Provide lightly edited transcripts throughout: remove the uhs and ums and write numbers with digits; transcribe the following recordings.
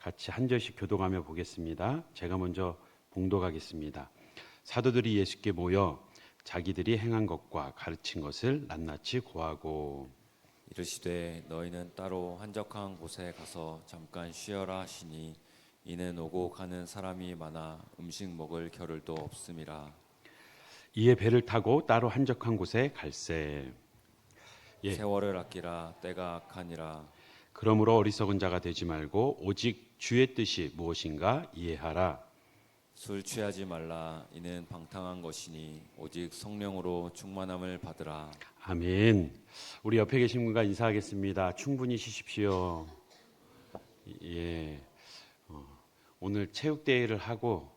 같이 한 절씩 교독하며 보겠습니다. 제가 먼저 봉독하겠습니다. 사도들이 예수께 모여 자기들이 행한 것과 가르친 것을 낱낱이 고하고 이르시되 너희는 따로 한적한 곳에 가서 잠깐 쉬어라 하시니 이는 오고 가는 사람이 많아 음식 먹을 겨를도 없음이라. 이에 배를 타고 따로 한적한 곳에 갈새. 세월을 아끼라 때가 악하니라. 그러므로 어리석은 자가 되지 말고 오직 주의 뜻이 무엇인가 이해하라. 술 취하지 말라. 이는 방탕한 것이니 오직 성령으로 충만함을 받으라. 아멘. 우리 옆에 계신 분과 인사하겠습니다. 충분히 쉬십시오. 오늘 체육대회를 하고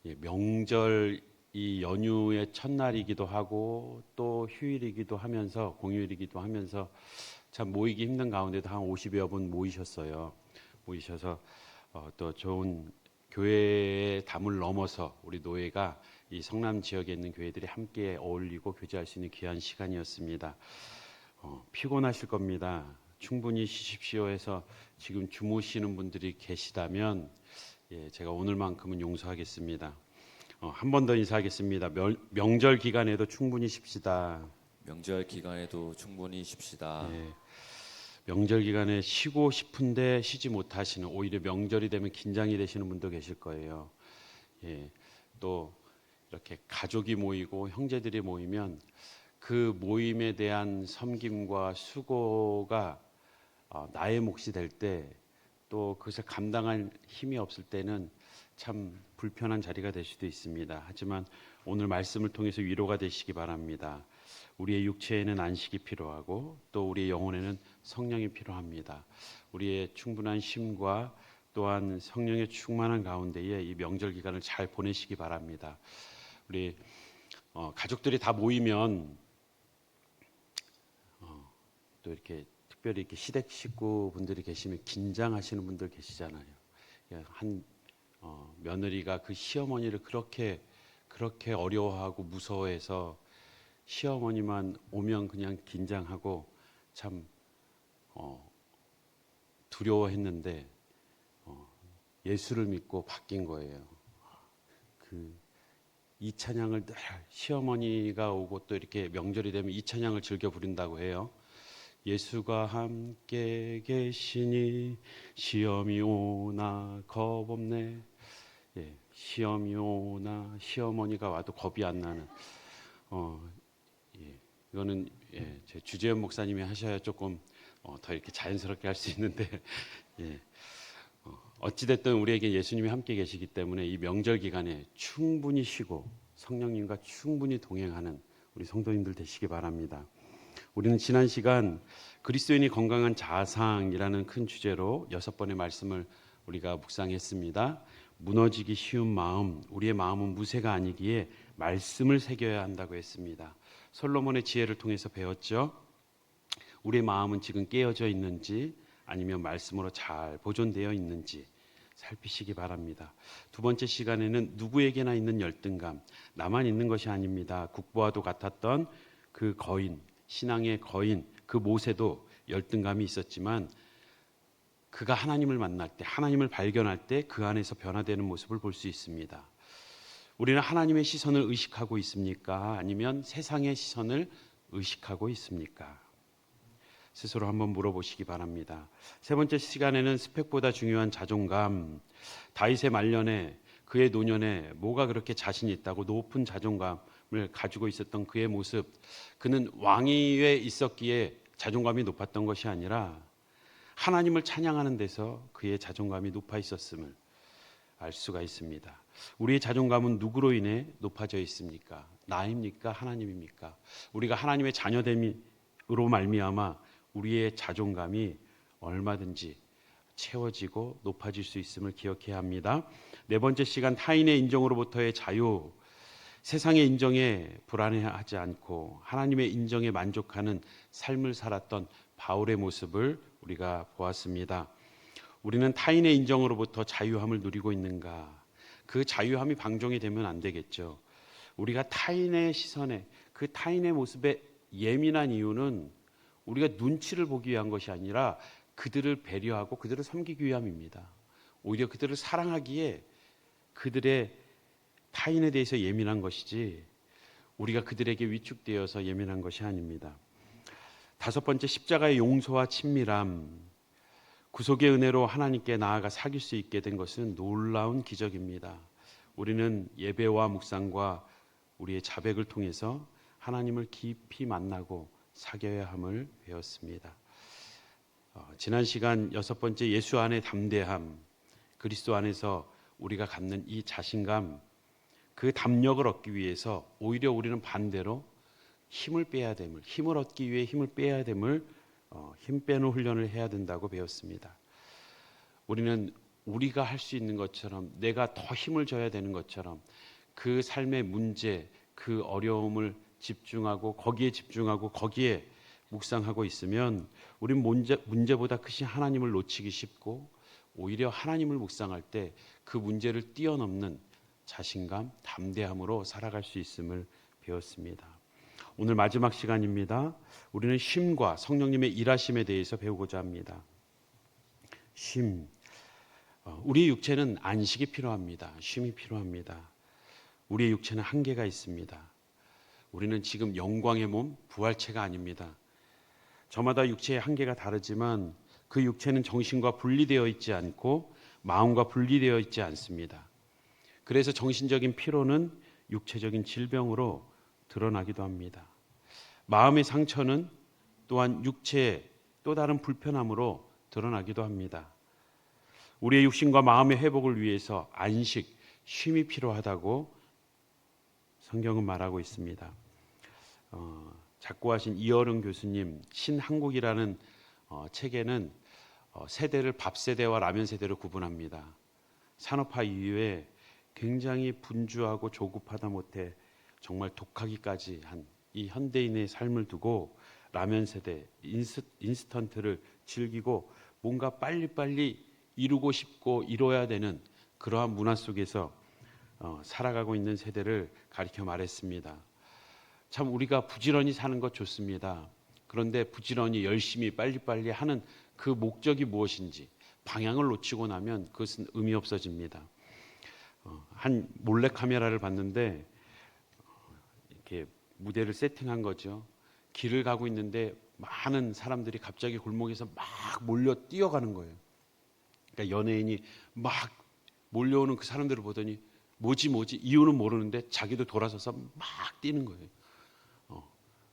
명절 이 연휴의 첫날이기도 하고 또 휴일이기도 하면서 공휴일이기도 하면서 참 모이기 힘든 가운데도 한 50여 분 모이셔서 또 좋은 교회의 담을 넘어서 우리 노예가 이 성남 지역에 있는 교회들이 함께 어울리고 교제할 수 있는 귀한 시간이었습니다. 피곤하실 겁니다. 충분히 쉬십시오 해서 지금 주무시는 분들이 계시다면 제가 오늘만큼은 용서하겠습니다. 한 번 더 인사하겠습니다. 명절 기간에도 충분히 쉽시다. 명절 기간에도 충분히 쉽시다. 명절 기간에 쉬고 싶은데 쉬지 못하시는, 오히려 명절이 되면 긴장이 되시는 분도 계실 거예요. 또 이렇게 가족이 모이고 형제들이 모이면 그 모임에 대한 섬김과 수고가 나의 몫이 될 때, 또 그것을 감당할 힘이 없을 때는 참 불편한 자리가 될 수도 있습니다. 하지만 오늘 말씀을 통해서 위로가 되시기 바랍니다. 우리의 육체에는 안식이 필요하고 또 우리의 영혼에는 성령이 필요합니다. 우리의 충분한 쉼과 또한 성령의 충만한 가운데에 이 명절 기간을 잘 보내시기 바랍니다. 우리 가족들이 다 모이면 또 이렇게 특별히 이렇게 시댁 식구분들이 계시면 긴장하시는 분들 계시잖아요. 한 며느리가 그 시어머니를 그렇게 어려워하고 무서워해서 시어머니만 오면 그냥 긴장하고 참 두려워했는데 예수를 믿고 바뀐 거예요. 이 찬양을 늘 시어머니가 오고 또 이렇게 명절이 되면 이 찬양을 즐겨 부른다고 해요. 예수가 함께 계시니 시험이 오나 겁없네. 시험이 오나 시어머니가 와도 겁이 안 나는. 이거는 제 주재현 목사님이 하셔야 조금 더 이렇게 자연스럽게 할 수 있는데 어찌됐든 우리에게 예수님이 함께 계시기 때문에 이 명절 기간에 충분히 쉬고 성령님과 충분히 동행하는 우리 성도님들 되시기 바랍니다. 우리는 지난 시간 그리스도인이 건강한 자상이라는 큰 주제로 6번의 말씀을 우리가 묵상했습니다. 무너지기 쉬운 마음, 우리의 마음은 무쇠가 아니기에 말씀을 새겨야 한다고 했습니다. 솔로몬의 지혜를 통해서 배웠죠. 우리의 마음은 지금 깨어져 있는지 아니면 말씀으로 잘 보존되어 있는지 살피시기 바랍니다. 두 번째 시간에는 누구에게나 있는 열등감, 나만 있는 것이 아닙니다. 국보와도 같았던 그 거인, 신앙의 거인, 그 모세도 열등감이 있었지만 그가 하나님을 만날 때, 하나님을 발견할 때 그 안에서 변화되는 모습을 볼 수 있습니다. 우리는 하나님의 시선을 의식하고 있습니까? 아니면 세상의 시선을 의식하고 있습니까? 스스로 한번 물어보시기 바랍니다. 세 번째 시간에는 스펙보다 중요한 자존감, 다윗의 말년에 그의 노년에 뭐가 그렇게 자신이 있다고 높은 자존감을 가지고 있었던 그의 모습, 그는 왕위에 있었기에 자존감이 높았던 것이 아니라 하나님을 찬양하는 데서 그의 자존감이 높아 있었음을 알 수가 있습니다. 우리의 자존감은 누구로 인해 높아져 있습니까? 나입니까? 하나님입니까? 우리가 하나님의 자녀됨으로 말미암아 우리의 자존감이 얼마든지 채워지고 높아질 수 있음을 기억해야 합니다. 네 번째 시간, 타인의 인정으로부터의 자유. 세상의 인정에 불안해하지 않고 하나님의 인정에 만족하는 삶을 살았던 바울의 모습을 우리가 보았습니다. 우리는 타인의 인정으로부터 자유함을 누리고 있는가? 그 자유함이 방종이 되면 안 되겠죠. 우리가 타인의 시선에, 그 타인의 모습에 예민한 이유는 우리가 눈치를 보기 위한 것이 아니라 그들을 배려하고 그들을 섬기기 위함입니다. 오히려 그들을 사랑하기에 그들의 타인에 대해서 예민한 것이지 우리가 그들에게 위축되어서 예민한 것이 아닙니다. 다섯 번째, 십자가의 용서와 친밀함. 구속의 은혜로 하나님께 나아가 사귈 수 있게 된 것은 놀라운 기적입니다. 우리는 예배와 묵상과 우리의 자백을 통해서 하나님을 깊이 만나고 사귀어야 함을 배웠습니다. 지난 시간 여섯 번째, 예수 안의 담대함. 그리스도 안에서 우리가 갖는 이 자신감, 그 담력을 얻기 위해서 오히려 우리는 반대로 힘을 빼야 됨을, 힘을 얻기 위해 힘을 빼야 됨을 힘 빼는 훈련을 해야 된다고 배웠습니다. 우리는 우리가 할 수 있는 것처럼, 내가 더 힘을 줘야 되는 것처럼 그 삶의 문제, 그 어려움을 집중하고 거기에 묵상하고 있으면 우린 문제보다 크신 하나님을 놓치기 쉽고, 오히려 하나님을 묵상할 때 그 문제를 뛰어넘는 자신감, 담대함으로 살아갈 수 있음을 배웠습니다. 오늘 마지막 시간입니다. 우리는 쉼과 성령님의 일하심에 대해서 배우고자 합니다. 쉼. 우리 육체는 안식이 필요합니다. 쉼이 필요합니다. 우리의 육체는 한계가 있습니다. 우리는 지금 영광의 몸, 부활체가 아닙니다. 저마다 육체의 한계가 다르지만 그 육체는 정신과 분리되어 있지 않고 마음과 분리되어 있지 않습니다. 그래서 정신적인 피로는 육체적인 질병으로 드러나기도 합니다. 마음의 상처는 또한 육체의 또 다른 불편함으로 드러나기도 합니다. 우리의 육신과 마음의 회복을 위해서 안식, 쉼이 필요하다고 성경은 말하고 있습니다. 작고하신 이어른 교수님 신한국이라는 책에는 세대를 밥 세대와 라면 세대로 구분합니다. 산업화 이후에 굉장히 분주하고 조급하다 못해 정말 독하기까지 한 이 현대인의 삶을 두고 라면 세대, 인스턴트를 즐기고 뭔가 빨리빨리 이루고 싶고 이뤄야 되는 그러한 문화 속에서 살아가고 있는 세대를 가리켜 말했습니다. 참 우리가 부지런히 사는 것 좋습니다. 그런데 부지런히 열심히 빨리빨리 하는 그 목적이 무엇인지 방향을 놓치고 나면 그것은 의미 없어집니다. 한 몰래 카메라를 봤는데 이렇게 무대를 세팅한 거죠. 길을 가고 있는데 많은 사람들이 갑자기 골목에서 막 몰려 뛰어가는 거예요. 그러니까 연예인이 막 몰려오는 그 사람들을 보더니 뭐지 이유는 모르는데 자기도 돌아서서 막 뛰는 거예요.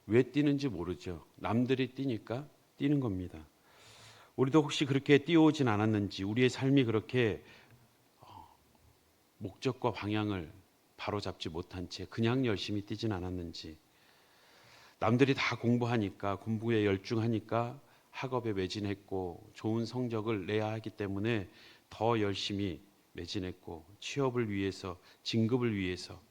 왜 뛰는지 모르죠. 남들이 뛰니까 뛰는 겁니다. 우리도 혹시 그렇게 뛰어오진 않았는지, 우리의 삶이 그렇게 목적과 방향을 바로잡지 못한 채 그냥 열심히 뛰진 않았는지, 남들이 다 공부하니까, 공부에 열중하니까 학업에 매진했고 좋은 성적을 내야 하기 때문에 더 열심히 매진했고, 취업을 위해서, 진급을 위해서,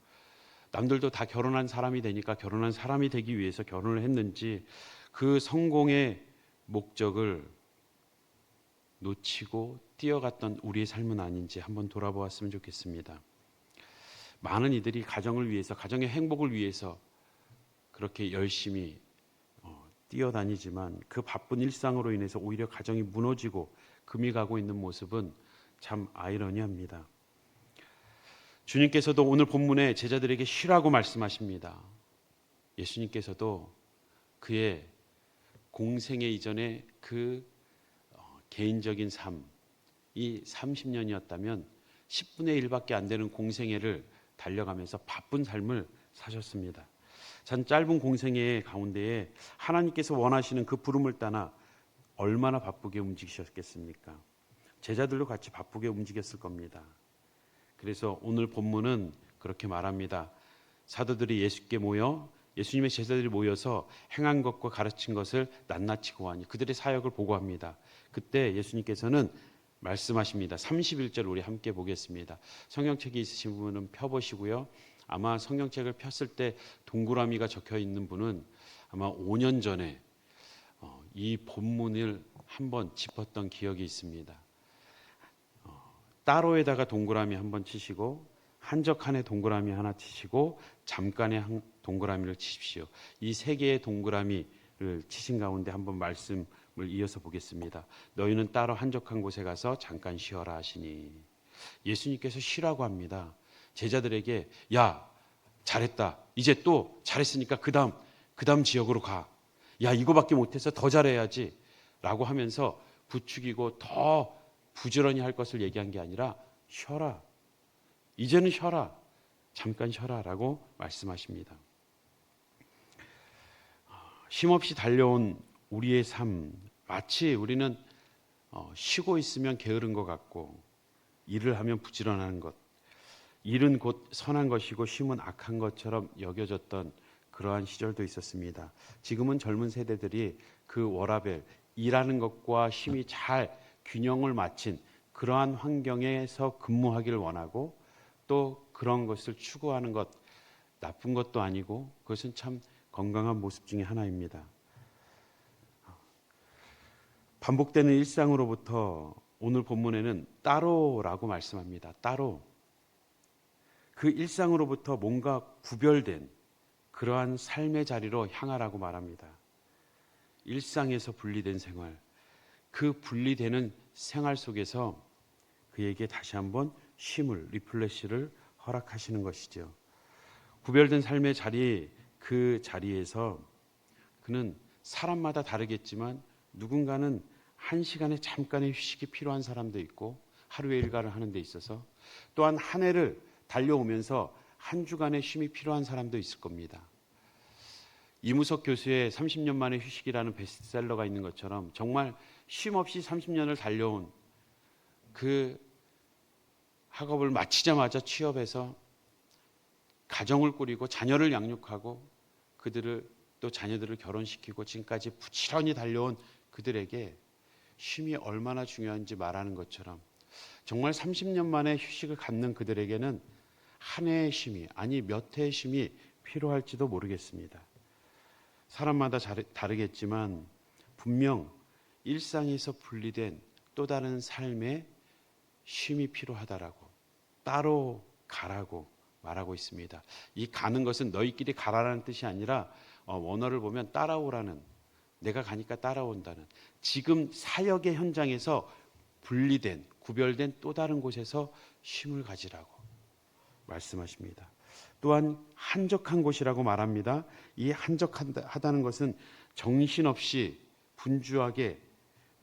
남들도 다 결혼한 사람이 되니까 결혼한 사람이 되기 위해서 결혼을 했는지, 그 성공의 목적을 놓치고 뛰어갔던 우리의 삶은 아닌지 한번 돌아보았으면 좋겠습니다. 많은 이들이 가정을 위해서, 가정의 행복을 위해서 그렇게 열심히 뛰어다니지만 그 바쁜 일상으로 인해서 오히려 가정이 무너지고 금이 가고 있는 모습은 참 아이러니합니다. 주님께서도 오늘 본문에 제자들에게 쉬라고 말씀하십니다. 예수님께서도 그의 공생애 이전에 그 개인적인 삶, 이 30년이었다면 10분의 1밖에 안 되는 공생애를 달려가면서 바쁜 삶을 사셨습니다. 참 짧은 공생애 가운데에 하나님께서 원하시는 그 부름을 따라 얼마나 바쁘게 움직이셨겠습니까? 제자들도 같이 바쁘게 움직였을 겁니다. 그래서 오늘 본문은 그렇게 말합니다. 사도들이 예수님의 제자들이 모여서 행한 것과 가르친 것을 낱낱이 고하니, 그들의 사역을 보고합니다. 그때 예수님께서는 말씀하십니다. 31절 우리 함께 보겠습니다. 성경책이 있으신 분은 펴보시고요. 아마 성경책을 폈을 때 동그라미가 적혀 있는 분은 아마 5년 전에 이 본문을 한번 짚었던 기억이 있습니다. 따로에다가 동그라미 한번 치시고, 한적한에 동그라미 하나 치시고, 잠깐에 동그라미를 치십시오. 이 세 개의 동그라미를 치신 가운데 한번 말씀 이어서 보겠습니다. 너희는 따로 한적한 곳에 가서 잠깐 쉬어라 하시니, 예수님께서 쉬라고 합니다. 제자들에게 야 잘했다, 이제 또 잘했으니까 그 다음 지역으로 가. 야 이거밖에 못해서 더 잘해야지 라고 하면서 부추기고 더 부지런히 할 것을 얘기한 게 아니라 쉬어라, 이제는 쉬어라, 잠깐 쉬어라 라고 말씀하십니다. 쉼없이 달려온 우리의 삶, 마치 우리는 쉬고 있으면 게으른 것 같고 일을 하면 부지런한 것, 일은 곧 선한 것이고 쉼은 악한 것처럼 여겨졌던 그러한 시절도 있었습니다. 지금은 젊은 세대들이 그 워라밸, 일하는 것과 쉼이 잘 균형을 맞춘 그러한 환경에서 근무하기를 원하고, 또 그런 것을 추구하는 것, 나쁜 것도 아니고 그것은 참 건강한 모습 중에 하나입니다. 반복되는 일상으로부터 오늘 본문에는 따로라고 말씀합니다. 따로. 그 일상으로부터 뭔가 구별된 그러한 삶의 자리로 향하라고 말합니다. 일상에서 분리된 생활, 그 분리되는 생활 속에서 그에게 다시 한번 쉼을, 리플레시를 허락하시는 것이죠. 구별된 삶의 자리, 그 자리에서 그는 사람마다 다르겠지만 누군가는 한 시간에 잠깐의 휴식이 필요한 사람도 있고, 하루의 일과를 하는 데 있어서 또한 한 해를 달려오면서 한 주간의 쉼이 필요한 사람도 있을 겁니다. 이무석 교수의 30년 만에 휴식이라는 베스트셀러가 있는 것처럼 정말 쉼 없이 30년을 달려온 그 학업을 마치자마자 취업해서 가정을 꾸리고 자녀를 양육하고 그들을 또 자녀들을 결혼시키고 지금까지 부지런히 달려온 그들에게 쉼이 얼마나 중요한지 말하는 것처럼 정말 30년 만에 휴식을 갖는 그들에게는 한 해의 쉼이, 아니 몇 해의 쉼이 필요할지도 모르겠습니다. 사람마다 다르겠지만 분명 일상에서 분리된 또 다른 삶의 쉼이 필요하다라고, 따로 가라고 말하고 있습니다. 이 가는 것은 너희끼리 가라라는 뜻이 아니라 원어를 보면 따라오라는, 내가 가니까 따라온다는, 지금 사역의 현장에서 분리된, 구별된 또 다른 곳에서 쉼을 가지라고 말씀하십니다. 또한 한적한 곳이라고 말합니다. 이 한적하다는 것은 정신없이 분주하게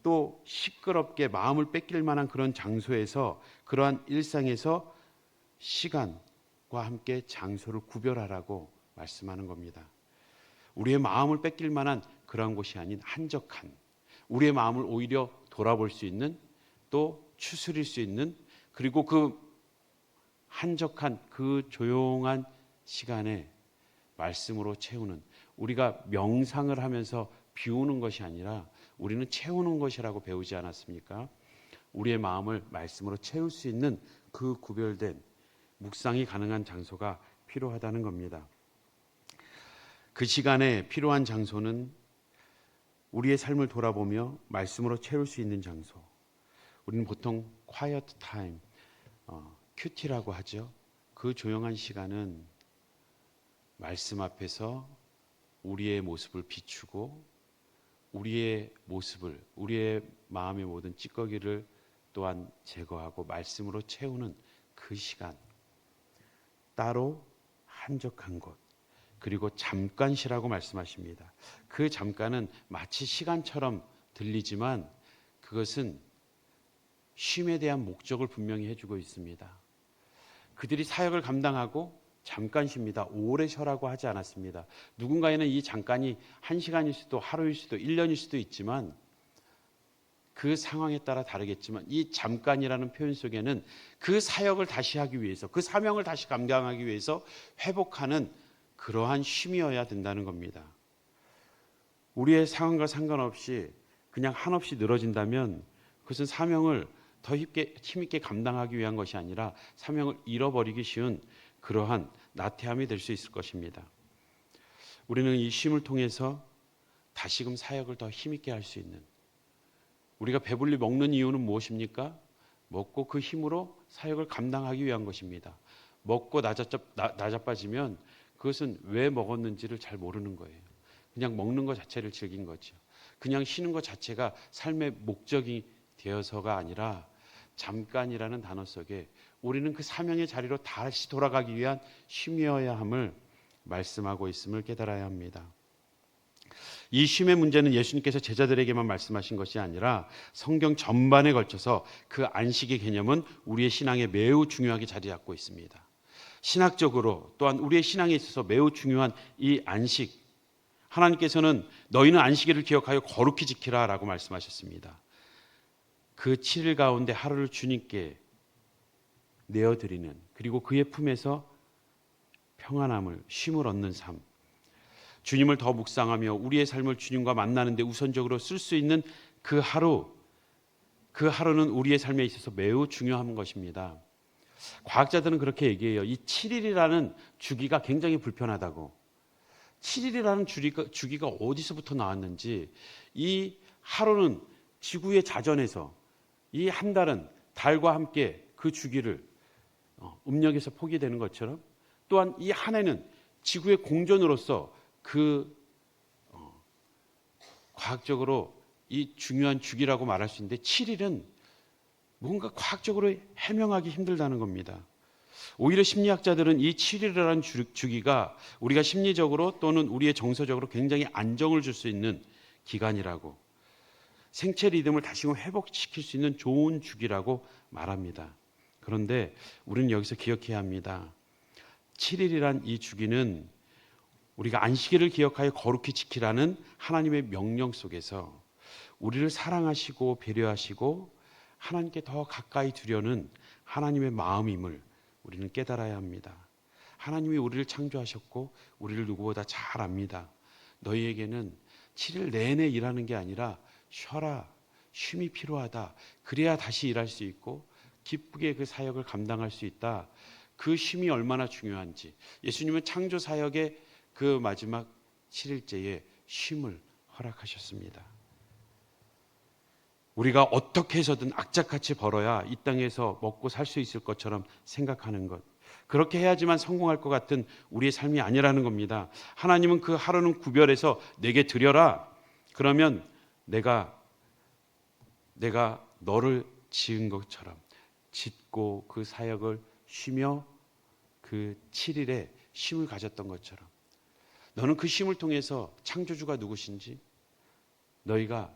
또 시끄럽게 마음을 뺏길 만한 그런 장소에서, 그러한 일상에서 시간과 함께 장소를 구별하라고 말씀하는 겁니다. 우리의 마음을 뺏길 만한 그러한 곳이 아닌 한적한, 우리의 마음을 오히려 돌아볼 수 있는, 또 추스릴 수 있는, 그리고 그 한적한 그 조용한 시간에 말씀으로 채우는, 우리가 명상을 하면서 비우는 것이 아니라 우리는 채우는 것이라고 배우지 않았습니까? 우리의 마음을 말씀으로 채울 수 있는 그 구별된 묵상이 가능한 장소가 필요하다는 겁니다. 그 시간에 필요한 장소는 우리의 삶을 돌아보며 말씀으로 채울 수 있는 장소. 우리는 보통 quiet time, 큐티라고 하죠. 그 조용한 시간은 말씀 앞에서 우리의 모습을 비추고 우리의 모습을, 우리의 마음의 모든 찌꺼기를 또한 제거하고 말씀으로 채우는 그 시간, 따로 한적한 곳, 그리고 잠깐 쉬라고 말씀하십니다. 그 잠깐은 마치 시간처럼 들리지만 그것은 쉼에 대한 목적을 분명히 해주고 있습니다. 그들이 사역을 감당하고 잠깐 쉽니다. 오래 쉬라고 하지 않았습니다. 누군가에는 이 잠깐이 1시간일 수도 하루일 수도 1년일 수도 있지만 그 상황에 따라 다르겠지만 이 잠깐이라는 표현 속에는 그 사역을 다시 하기 위해서, 그 사명을 다시 감당하기 위해서 회복하는 그러한 쉼이어야 된다는 겁니다. 우리의 상황과 상관없이 그냥 한없이 늘어진다면 그것은 사명을 더 힘있게 감당하기 위한 것이 아니라 사명을 잃어버리기 쉬운 그러한 나태함이 될 수 있을 것입니다. 우리는 이 쉼을 통해서 다시금 사역을 더 힘있게 할 수 있는, 우리가 배불리 먹는 이유는 무엇입니까? 먹고 그 힘으로 사역을 감당하기 위한 것입니다. 먹고 나자빠지면 그것은 왜 먹었는지를 잘 모르는 거예요. 그냥 먹는 것 자체를 즐긴 거죠. 그냥 쉬는 것 자체가 삶의 목적이 되어서가 아니라 잠깐이라는 단어 속에 우리는 그 사명의 자리로 다시 돌아가기 위한 쉼이어야 함을 말씀하고 있음을 깨달아야 합니다. 이 쉼의 문제는 예수님께서 제자들에게만 말씀하신 것이 아니라 성경 전반에 걸쳐서 그 안식의 개념은 우리의 신앙에 매우 중요하게 자리 잡고 있습니다. 신학적으로 또한 우리의 신앙에 있어서 매우 중요한 이 안식, 하나님께서는 너희는 안식일을 기억하여 거룩히 지키라 라고 말씀하셨습니다. 그 7일 가운데 하루를 주님께 내어드리는, 그리고 그의 품에서 평안함을, 쉼을 얻는 삶, 주님을 더 묵상하며 우리의 삶을 주님과 만나는 데 우선적으로 쓸 수 있는 그 하루는 우리의 삶에 있어서 매우 중요한 것입니다. 과학자들은 그렇게 얘기해요. 이 7일이라는 주기가 굉장히 불편하다고. 7일이라는 주기가 어디서부터 나왔는지, 이 하루는 지구의 자전에서, 이 한 달은 달과 함께 그 주기를 음력에서 포기되는 것처럼, 또한 이 한 해는 지구의 공전으로서 과학적으로 이 중요한 주기라고 말할 수 있는데, 7일은 뭔가 과학적으로 해명하기 힘들다는 겁니다. 오히려 심리학자들은 이 7일이라는 주기가 우리가 심리적으로 또는 우리의 정서적으로 굉장히 안정을 줄 수 있는 기간이라고, 생체 리듬을 다시금 회복시킬 수 있는 좋은 주기라고 말합니다. 그런데 우리는 여기서 기억해야 합니다. 7일이란 이 주기는 우리가 안식일을 기억하여 거룩히 지키라는 하나님의 명령 속에서 우리를 사랑하시고 배려하시고 하나님께 더 가까이 두려는 하나님의 마음임을 우리는 깨달아야 합니다. 하나님이 우리를 창조하셨고 우리를 누구보다 잘 압니다. 너희에게는 7일 내내 일하는 게 아니라 쉬어라, 쉼이 필요하다. 그래야 다시 일할 수 있고 기쁘게 그 사역을 감당할 수 있다. 그 쉼이 얼마나 중요한지, 예수님은 창조 사역의 그 마지막 7일째에 쉼을 허락하셨습니다. 우리가 어떻게 해서든 악착같이 벌어야 이 땅에서 먹고 살 수 있을 것처럼 생각하는 것, 그렇게 해야지만 성공할 것 같은 우리의 삶이 아니라는 겁니다. 하나님은 그 하루는 구별해서 내게 드려라. 그러면 내가 너를 지은 것처럼 짓고 그 사역을 쉬며 그 7일에 쉼을 가졌던 것처럼, 너는 그 쉼을 통해서 창조주가 누구신지, 너희가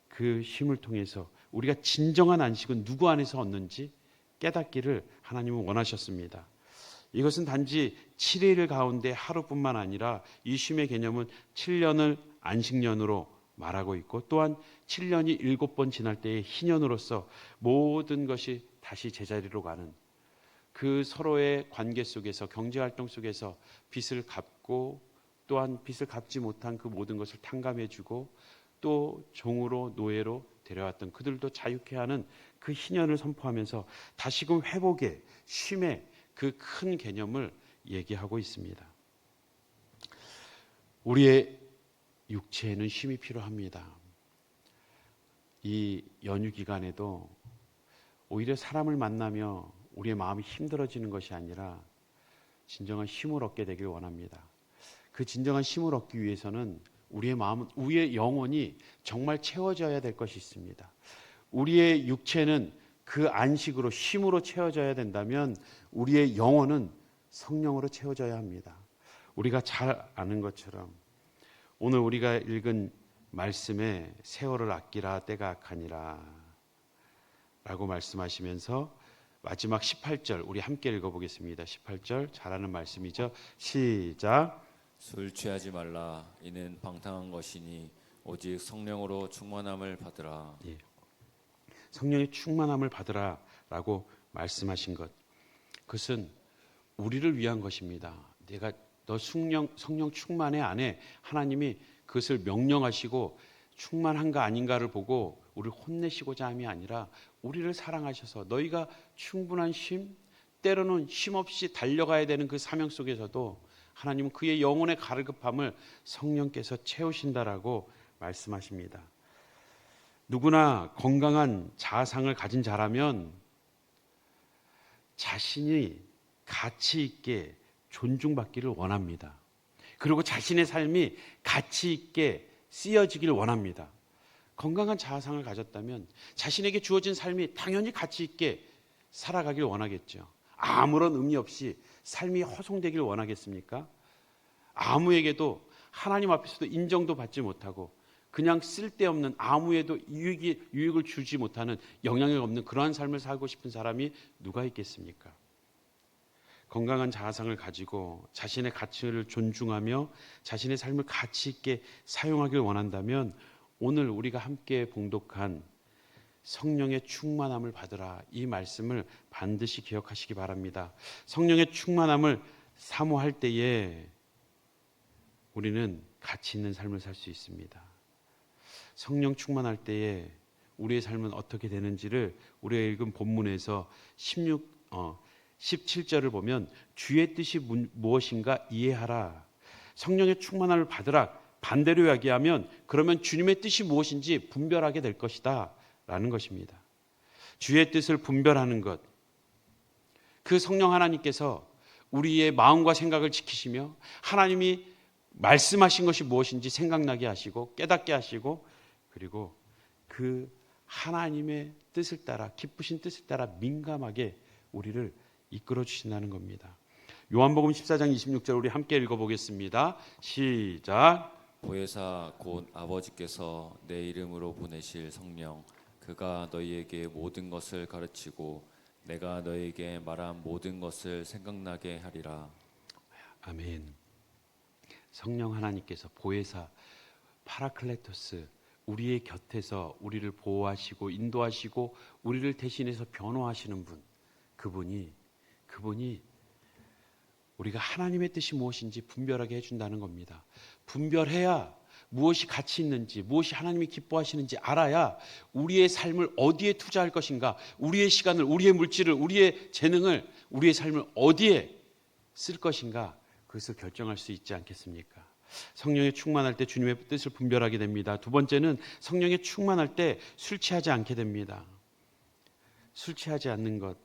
그 쉼을 통해서 우리가 진정한 안식은 누구 안에서 얻는지 깨닫기를 하나님은 원하셨습니다. 이것은 단지 7일 가운데 하루뿐만 아니라 이 쉼의 개념은 7년을 안식년으로 말하고 있고, 또한 7년이 7번 지날 때의 희년으로서 모든 것이 다시 제자리로 가는 그 서로의 관계 속에서, 경제활동 속에서 빚을 갚고 또한 빚을 갚지 못한 그 모든 것을 탕감해주고 또 종으로 노예로 데려왔던 그들도 자유케 하는 그 희년을 선포하면서 다시금 회복의, 쉼의 그 큰 개념을 얘기하고 있습니다. 우리의 육체에는 쉼이 필요합니다. 이 연휴 기간에도 오히려 사람을 만나며 우리의 마음이 힘들어지는 것이 아니라 진정한 쉼을 얻게 되길 원합니다. 그 진정한 쉼을 얻기 위해서는 우리의 마음은, 우리의 영혼이 정말 채워져야 될 것이 있습니다. 우리의 육체는 그 안식으로, 쉼으로 채워져야 된다면 우리의 영혼은 성령으로 채워져야 합니다. 우리가 잘 아는 것처럼 오늘 우리가 읽은 말씀에 세월을 아끼라 때가 악하니라 라고 말씀하시면서 마지막 18절 우리 함께 읽어보겠습니다. 18절 잘 아는 말씀이죠. 시작. 술 취하지 말라. 이는 방탕한 것이니 오직 성령으로 충만함을 받으라. 예. 성령의 충만함을 받으라 라고 말씀하신 것, 그것은 우리를 위한 것입니다. 너 성령 충만해 안 해? 하나님이 그것을 명령하시고 충만한가 아닌가를 보고 우리를 혼내시고자 함이 아니라 우리를 사랑하셔서 너희가 충분한 쉼, 때로는 쉼 없이 달려가야 되는 그 사명 속에서도 하나님은 그의 영혼의 가르급함을 성령께서 채우신다라고 말씀하십니다. 누구나 건강한 자아상을 가진 자라면 자신이 가치 있게 존중받기를 원합니다. 그리고 자신의 삶이 가치 있게 쓰여지길 원합니다. 건강한 자아상을 가졌다면 자신에게 주어진 삶이 당연히 가치 있게 살아가길 원하겠죠. 아무런 의미 없이 삶이 허송되길 원하겠습니까? 아무에게도 하나님 앞에서도 인정도 받지 못하고 그냥 쓸데없는 아무에도 유익을 주지 못하는 영향력 없는 그러한 삶을 살고 싶은 사람이 누가 있겠습니까? 건강한 자아상을 가지고 자신의 가치를 존중하며 자신의 삶을 가치 있게 사용하길 원한다면 오늘 우리가 함께 봉독한 성령의 충만함을 받으라, 이 말씀을 반드시 기억하시기 바랍니다. 성령의 충만함을 사모할 때에 우리는 가치 있는 삶을 살 수 있습니다. 성령 충만할 때에 우리의 삶은 어떻게 되는지를 우리가 읽은 본문에서 17절을 보면 주의 뜻이 무엇인가 이해하라. 성령의 충만함을 받으라. 반대로 이야기하면 그러면 주님의 뜻이 무엇인지 분별하게 될 것이다 라는 것입니다. 주의 뜻을 분별하는 것, 그 성령 하나님께서 우리의 마음과 생각을 지키시며 하나님이 말씀하신 것이 무엇인지 생각나게 하시고 깨닫게 하시고 그리고 그 하나님의 뜻을 따라 기쁘신 뜻을 따라 민감하게 우리를 이끌어 주신다는 겁니다. 요한복음 14장 26절 우리 함께 읽어보겠습니다. 시작. 보혜사 곧 아버지께서 내 이름으로 보내실 성령 그가 너희에게 모든 것을 가르치고 내가 너희에게 말한 모든 것을 생각나게 하리라. 아멘. 성령 하나님께서 보혜사 파라클레토스 우리의 곁에서 우리를 보호하시고 인도하시고 우리를 대신해서 변호하시는 분, 그분이 우리가 하나님의 뜻이 무엇인지 분별하게 해준다는 겁니다. 분별해야 무엇이 가치 있는지, 무엇이 하나님이 기뻐하시는지 알아야 우리의 삶을 어디에 투자할 것인가, 우리의 시간을, 우리의 물질을, 우리의 재능을, 우리의 삶을 어디에 쓸 것인가, 그것을 결정할 수 있지 않겠습니까? 성령에 충만할 때 주님의 뜻을 분별하게 됩니다. 두 번째는 성령에 충만할 때 술 취하지 않게 됩니다. 술 취하지 않는 것,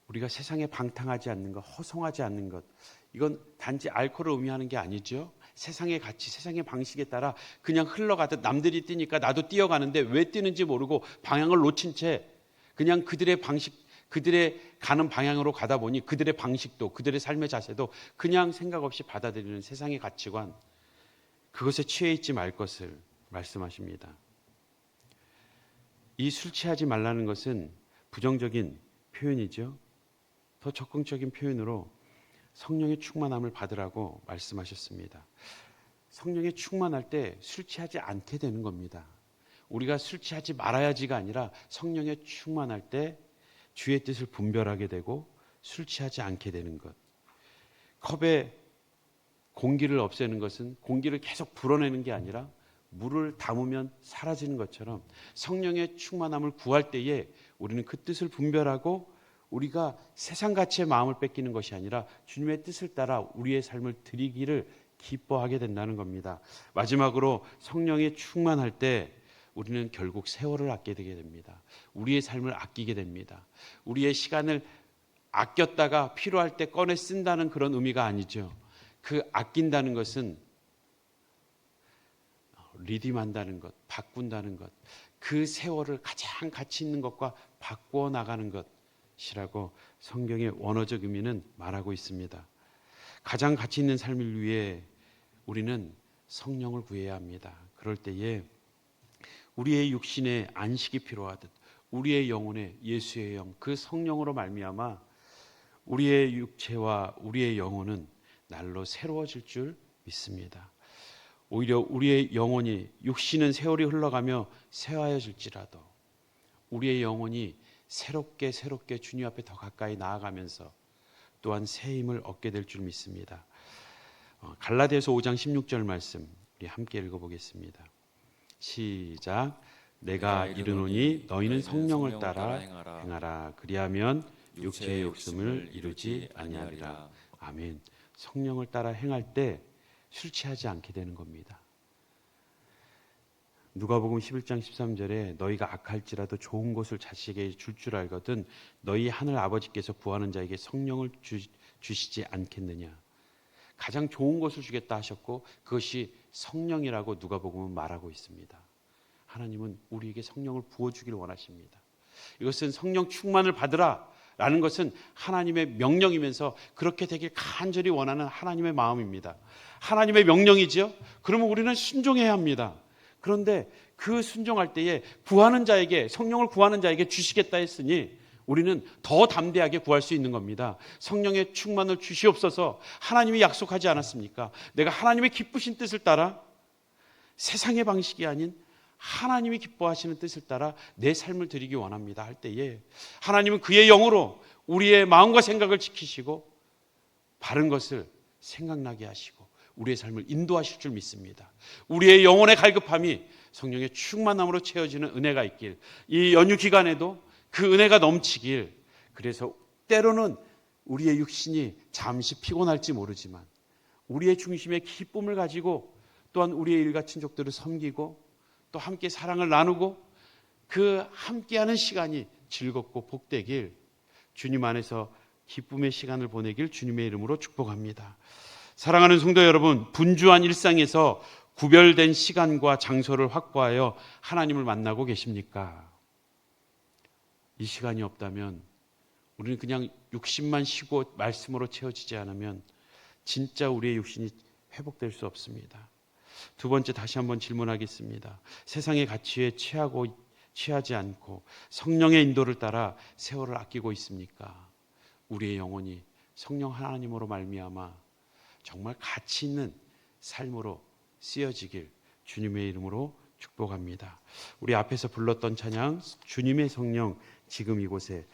우리가 세상에 방탕하지 않는 것, 허송하지 않는 것, 이건 단지 알코올을 의미하는 게 아니죠. 세상의 가치, 세상의 방식에 따라 그냥 흘러가듯 남들이 뛰니까 나도 뛰어가는데 왜 뛰는지 모르고 방향을 놓친 채 그냥 그들의 방식, 그들의 가는 방향으로 가다 보니 그들의 방식도 그들의 삶의 자세도 그냥 생각 없이 받아들이는 세상의 가치관, 그것에 취해 있지 말 것을 말씀하십니다. 이 술 취하지 말라는 것은 부정적인 표현이죠. 더 적극적인 표현으로 성령의 충만함을 받으라고 말씀하셨습니다. 성령의 충만할 때 술 취하지 않게 되는 겁니다. 우리가 술 취하지 말아야지가 아니라 성령의 충만할 때 주의 뜻을 분별하게 되고 술 취하지 않게 되는 것. 컵에 공기를 없애는 것은 공기를 계속 불어내는 게 아니라 물을 담으면 사라지는 것처럼 성령의 충만함을 구할 때에 우리는 그 뜻을 분별하고 우리가 세상 가치의 마음을 뺏기는 것이 아니라 주님의 뜻을 따라 우리의 삶을 드리기를 기뻐하게 된다는 겁니다. 마지막으로 성령이 충만할 때 우리는 결국 세월을 아끼게 됩니다. 우리의 삶을 아끼게 됩니다. 우리의 시간을 아꼈다가 필요할 때 꺼내 쓴다는 그런 의미가 아니죠. 그 아낀다는 것은 리딤한다는 것, 바꾼다는 것, 그 세월을 가장 가치 있는 것과 바꾸어 나가는 것이라고 성경의 원어적 의미는 말하고 있습니다. 가장 가치 있는 삶을 위해 우리는 성령을 구해야 합니다. 그럴 때에 우리의 육신에 안식이 필요하듯 우리의 영혼에 예수의 영, 그 성령으로 말미암아 우리의 육체와 우리의 영혼은 날로 새로워질 줄 믿습니다. 오히려 우리의 영혼이, 육신은 세월이 흘러가며 쇠하여질지라도 우리의 영혼이 새롭게 주님 앞에 더 가까이 나아가면서 또한 새 힘을 얻게 될 줄 믿습니다. 갈라디아서 5장 16절 말씀 우리 함께 읽어보겠습니다. 시작. 내가 이르노니 너희는 성령을 따라 행하라. 그리하면 육체의 욕심을 이루지 아니하리라. 아멘. 성령을 따라 행할 때 술 취하지 않게 되는 겁니다. 누가복음 11장 13절에 너희가 악할지라도 좋은 것을 자식에게 줄 줄 알거든 너희 하늘 아버지께서 구하는 자에게 성령을 주시지 않겠느냐. 가장 좋은 것을 주겠다 하셨고 그것이 성령이라고 누가복음은 말하고 있습니다. 하나님은 우리에게 성령을 부어주기를 원하십니다. 이것은 성령 충만을 받으라 라는 것은 하나님의 명령이면서 그렇게 되길 간절히 원하는 하나님의 마음입니다. 하나님의 명령이죠. 그러면 우리는 순종해야 합니다. 그런데 그 순종할 때에 구하는 자에게, 성령을 구하는 자에게 주시겠다 했으니 우리는 더 담대하게 구할 수 있는 겁니다. 성령의 충만을 주시옵소서. 하나님이 약속하지 않았습니까? 내가 하나님의 기쁘신 뜻을 따라 세상의 방식이 아닌 하나님이 기뻐하시는 뜻을 따라 내 삶을 드리기 원합니다 할 때에 하나님은 그의 영으로 우리의 마음과 생각을 지키시고 바른 것을 생각나게 하시고 우리의 삶을 인도하실 줄 믿습니다. 우리의 영혼의 갈급함이 성령의 충만함으로 채워지는 은혜가 있길, 이 연휴 기간에도 그 은혜가 넘치길, 그래서 때로는 우리의 육신이 잠시 피곤할지 모르지만 우리의 중심에 기쁨을 가지고 또한 우리의 일가 친족들을 섬기고 또 함께 사랑을 나누고 그 함께하는 시간이 즐겁고 복되길, 주님 안에서 기쁨의 시간을 보내길 주님의 이름으로 축복합니다. 사랑하는 성도 여러분, 분주한 일상에서 구별된 시간과 장소를 확보하여 하나님을 만나고 계십니까? 이 시간이 없다면, 우리는 그냥 육신만 쉬고 말씀으로 채워지지 않으면 진짜 우리의 육신이 회복될 수 없습니다. 두 번째, 다시 한번 질문하겠습니다. 세상의 가치에 취하지 않고 성령의 인도를 따라 세월을 아끼고 있습니까? 우리의 영혼이 성령 하나님으로 말미암아 정말 가치 있는 삶으로 쓰여지길 주님의 이름으로 축복합니다. 우리 앞에서 불렀던 찬양, 주님의 성령 지금 이곳에,